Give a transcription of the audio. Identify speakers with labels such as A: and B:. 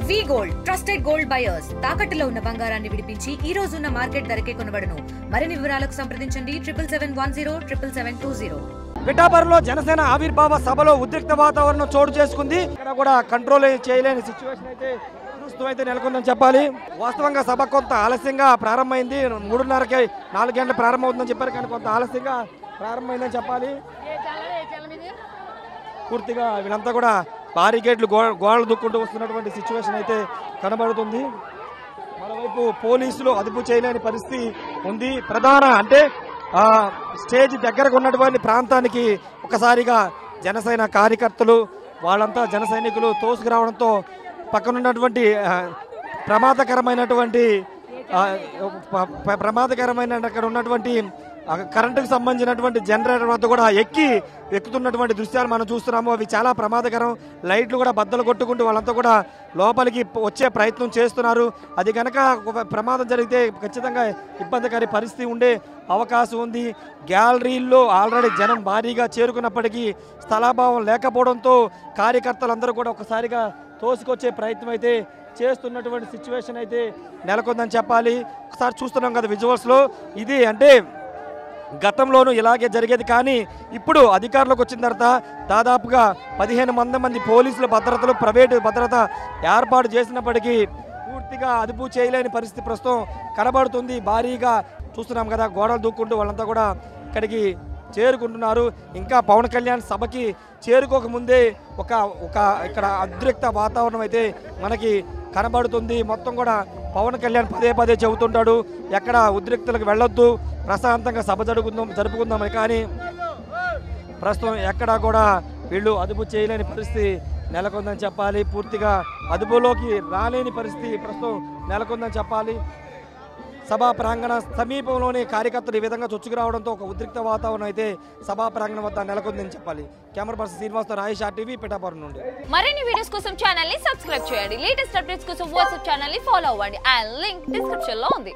A: వి gold trusted gold buyers తాకట్టులో ఉన్న బంగారాన్ని విడిపించి ఈ రోజు ఉన్న మార్కెట్ ధరకే కొనబడును. మరిన్ని వివరాలకు సంప్రదించండి 77107720.
B: పిఠాపురంలో జనసేన ఆవిర్భావ సభలో ఉద్రిక్త వాతావరణం చోటు చేసుకుంది. ఇక్కడ కూడా కంట్రోల్ చేయలేని సిచ్యువేషన్ అయితే ప్రస్తుతం అయితే నెలకొందని చెప్పాలి. వాస్తవంగా సభ కొంత ఆలస్యంగా ప్రారంభమైంది. 3:30కి 4 గంటల ప్రారంభమవుతుందని చెప్పారు, కానీ కొంత ఆలస్యంగా ప్రారంభమైందని చెప్పాలి. పూర్తిగా వీళ్ళంతా కూడా బారికేడ్లు గోడలు దుక్కుంటూ వస్తున్నటువంటి సిచ్యువేషన్ అయితే కనబడుతుంది. మరోవైపు పోలీసులు అదుపు చేయలేని పరిస్థితి ఉంది. ప్రధాన అంటే స్టేజ్ దగ్గరకు ఉన్నటువంటి ప్రాంతానికి ఒకసారిగా జనసేన కార్యకర్తలు వాళ్ళంతా జన సైనికులు తోసుకురావడంతో పక్కనున్నటువంటి ప్రమాదకరమైన అక్కడ ఉన్నటువంటి కరెంటుకు సంబంధించినటువంటి జనరేటర్ వద్ద కూడా ఎక్కుతున్నటువంటి దృశ్యాలు మనం చూస్తున్నాము. అవి చాలా ప్రమాదకరం. లైట్లు కూడా బద్దలు కొట్టుకుంటూ వాళ్ళంతా కూడా లోపలికి వచ్చే ప్రయత్నం చేస్తున్నారు. అది కనుక ప్రమాదం జరిగితే ఖచ్చితంగా ఇబ్బందికర పరిస్థితి ఉండే అవకాశం ఉంది. గ్యాలరీల్లో ఆల్రెడీ జనం భారీగా చేరుకున్నప్పటికీ స్థలాభావం లేకపోవడంతో కార్యకర్తలందరూ కూడా ఒకసారిగా తోసుకొచ్చే ప్రయత్నం అయితే చేస్తున్నటువంటి సిచ్యువేషన్ అయితే నెలకొందని చెప్పాలి. ఒకసారి చూస్తున్నాం కదా విజువల్స్లో. ఇది అంటే గతంలోనూ ఇలాగే జరిగేది, కానీ ఇప్పుడు అధికారంలోకి వచ్చిన తర్వాత దాదాపుగా 15 మంది పోలీసుల భద్రతలు ప్రైవేటు భద్రత ఏర్పాటు చేసినప్పటికీ పూర్తిగా అదుపు చేయలేని పరిస్థితి ప్రస్తుతం కనబడుతుంది. భారీగా చూస్తున్నాం కదా, గోడలు దూక్కుంటూ వాళ్ళంతా కూడా ఇక్కడికి చేరుకుంటున్నారు. ఇంకా పవన్ కళ్యాణ్ సభకి చేరుకోకముందే ఇక్కడ ఉద్రిక్త వాతావరణం అయితే మనకి కనబడుతుంది. మొత్తం కూడా పవన్ కళ్యాణ్ పదే చెబుతుంటాడు, ఎక్కడ ఉద్రిక్తలకు వెళ్ళొద్దు, ప్రశాంతంగా సభ జరుపుకుందామని. కానీ ప్రస్తుతం ఎక్కడా కూడా వీళ్ళు అదుపు చేయలేని పరిస్థితి నెలకొందని చెప్పాలి. పూర్తిగా అదుపులోకి రాలేని పరిస్థితి ప్రస్తుతం నెలకొందని చెప్పాలి. సభా ప్రాంగణ సమీపంలోని కార్యకర్తలు ఈ విధంగా చొచ్చుకురావడంతో ఒక ఉద్రిక్త వాతావరణం అయితే సభా ప్రాంగణం వద్ద నెలకొందని చెప్పాలి. కెమెరా పర్సన్ శ్రీనివాస్ తో రాయేష్ RTV పిఠాపురం నుండి.
C: మరిన్ని వీడియోస్ కోసం ఛానల్ ని సబ్స్క్రైబ్ చేయండి. లేటెస్ట్ అప్డేట్స్ కోసం వాట్సాప్ ఛానల్ ని ఫాలో అవ్వండి. ఆ లింక్ డిస్క్రిప్షన్ లో ఉంది.